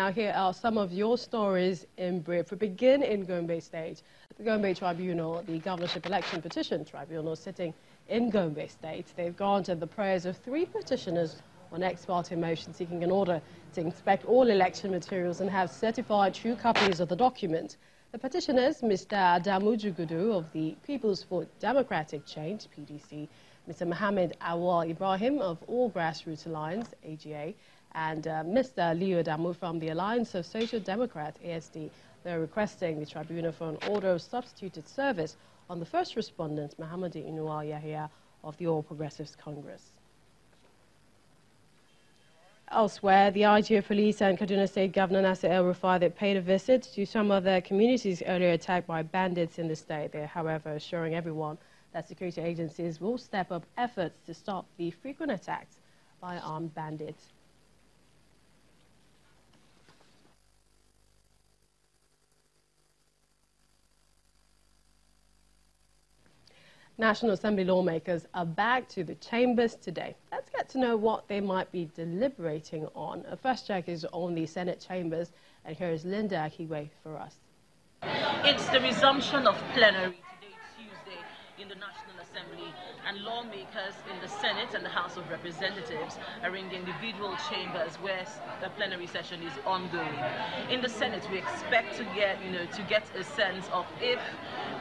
Now, here are some of your stories in brief. We begin in Gombe State. The Gombe Tribunal, the governorship election petition tribunal sitting in Gombe State, they've granted the prayers of 3 petitioners on ex parte motion seeking an order to inspect all election materials and have certified true copies of the document. The petitioners, Mr. Adamu Jugudu of the People's for Democratic Change, PDC, Mr. Mohammed Awal Ibrahim of All Grassroots Alliance, AGA, and Mr. Leo Adamu from the Alliance of Social Democrats, ASD. They're requesting the tribunal for an order of substituted service on the first respondent, Muhammad Inuwa Yahya of the All Progressives Congress. Elsewhere, the IG of Police and Kaduna State Governor Nasir El-Rufai, they paid a visit to some of the communities earlier attacked by bandits in the state. They're, however, assuring everyone that security agencies will step up efforts to stop the frequent attacks by armed bandits. National Assembly lawmakers are back to the chambers today. Let's get to know what they might be deliberating on. A first check is on the Senate chambers, and here is Linda Akiwe for us. It's the resumption of plenary today, Tuesday, in the National Assembly, and lawmakers in the Senate and the House of Representatives are in the individual chambers where the plenary session is ongoing. In the Senate, we expect to get a sense of if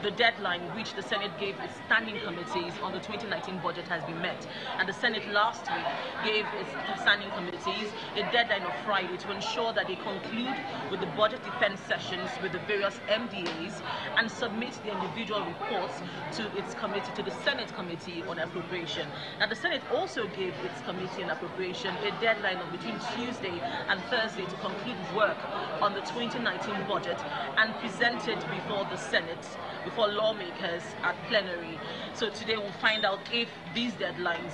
the deadline which the Senate gave its standing committees on the 2019 budget has been met. And the Senate last week gave its standing committees a deadline of Friday to ensure that they conclude with the budget defense sessions with the various MDAs and submit the individual reports to its committee, to the Senate Committee on Appropriation. Now, the Senate also gave its Committee on Appropriation a deadline of between Tuesday and Thursday to conclude work on the 2019 budget and present it before the Senate, before lawmakers at plenary. So today we'll find out if these deadlines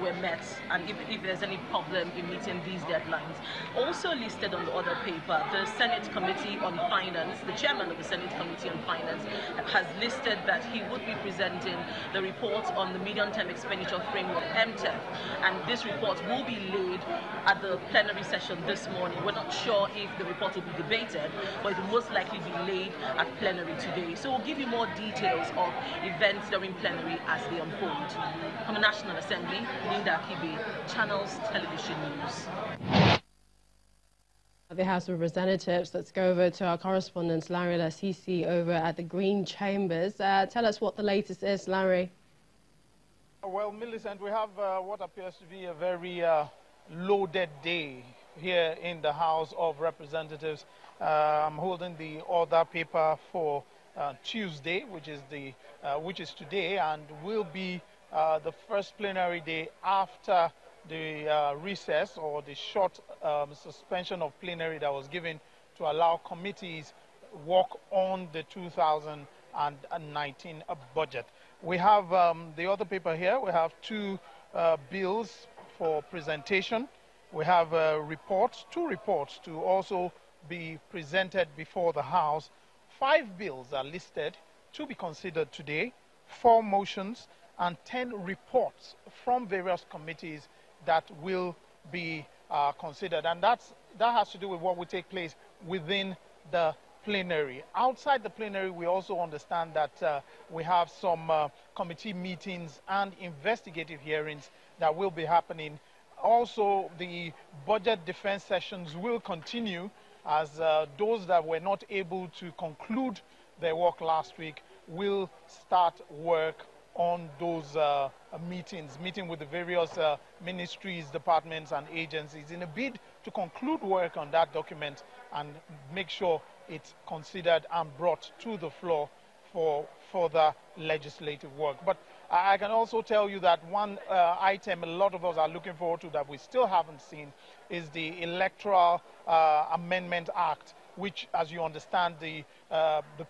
were met and if there's any problem in meeting these deadlines. Also listed on the other paper, the Senate Committee on Finance, the chairman of the Senate Committee on Finance has listed that he would be presenting the report on the medium-term expenditure framework, MTEF, and this report will be laid at the plenary session this morning. We're not sure if the report will be debated, but it will most likely be laid at plenary today. So we'll give you more details of events during plenary as they unfold. From the National Assembly, Linda Akibe, Channels Television News. The House of Representatives, let's go over to our correspondent, Larry Lasisi, over at the Green Chambers. Tell us what the latest is, Larry. Well, Millicent, we have what appears to be a very loaded day here in the House of Representatives. I'm holding the order paper for Tuesday, which is today, and will be the first plenary day after the recess or the short suspension of plenary that was given to allow committees work on the 2019 budget. We have the other paper here. We have 2 bills for presentation. We have reports, 2 reports to also be presented before the House. 5 bills are listed to be considered today, 4 motions, and 10 reports from various committees that will be considered. And that has to do with what will take place within the plenary. Outside the plenary, we also understand that we have some committee meetings and investigative hearings that will be happening. Also, the budget defense sessions will continue as those that were not able to conclude their work last week will start work on those meeting with the various ministries, departments, and agencies in a bid to conclude work on that document and make sure it's considered and brought to the floor for further legislative work. But I can also tell you that one item a lot of us are looking forward to that we still haven't seen is the Electoral Amendment Act, which, as you understand, the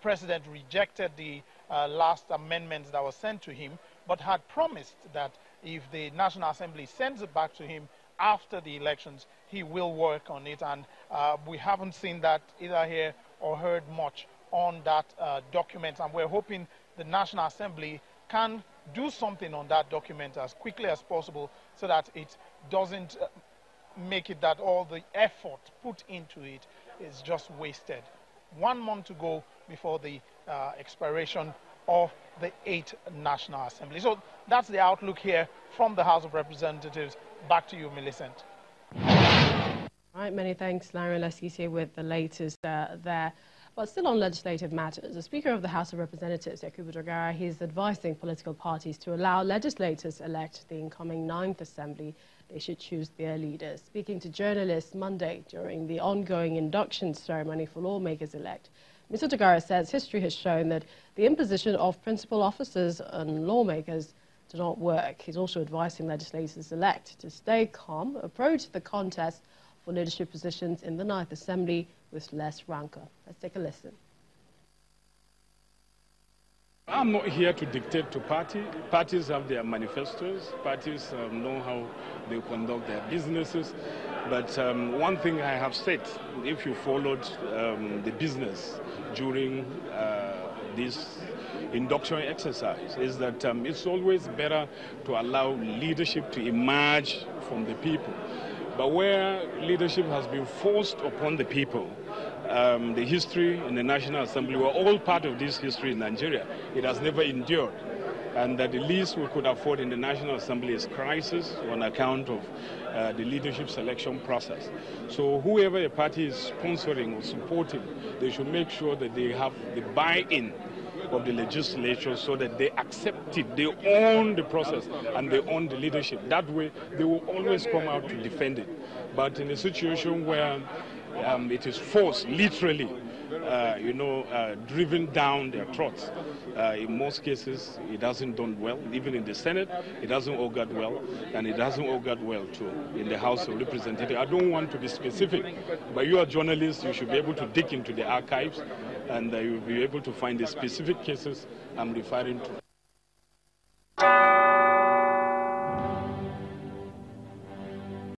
president rejected the last amendments that were sent to him, but had promised that if the National Assembly sends it back to him after the elections, he will work on it. And we haven't seen that either here or heard much on that document. And we're hoping the National Assembly can do something on that document as quickly as possible so that it doesn't make it that all the effort put into it is just wasted. 1 month to go before the expiration of the 8th National Assembly. So that's the outlook here from the House of Representatives. Back to you, Millicent. All right, many thanks, Larry Leskie, with the latest there. But still on legislative matters, the Speaker of the House of Representatives, Yakubu Dogara, he's advising political parties to allow legislators elect the incoming 9th Assembly. They should choose their leaders. Speaking to journalists Monday during the ongoing induction ceremony for lawmakers-elect, Mr. Dogara says history has shown that the imposition of principal officers on lawmakers do not work. He's also advising legislators-elect to stay calm, approach the contest for leadership positions in the 9th Assembly with less rancor. Let's take a listen. I'm not here to dictate to parties. Parties have their manifestos. Parties know how they conduct their businesses. But one thing I have said, if you followed the business during this induction exercise, is that it's always better to allow leadership to emerge from the people. But where leadership has been forced upon the people, the history in the National Assembly, we're all part of this history in Nigeria. It has never endured. And that the least we could afford in the National Assembly is crisis on account of the leadership selection process. So whoever a party is sponsoring or supporting, they should make sure that they have the buy-in of the legislature so that they accept it, they own the process and they own the leadership. That way they will always come out to defend it. But in a situation where it is forced, literally, driven down their throats, in most cases it hasn't done well. Even in the Senate, it hasn't augured well, and it hasn't augured well too in the House of Representatives. I don't want to be specific, but you are journalists, you should be able to dig into the archives and you'll be able to find the specific cases I'm referring to.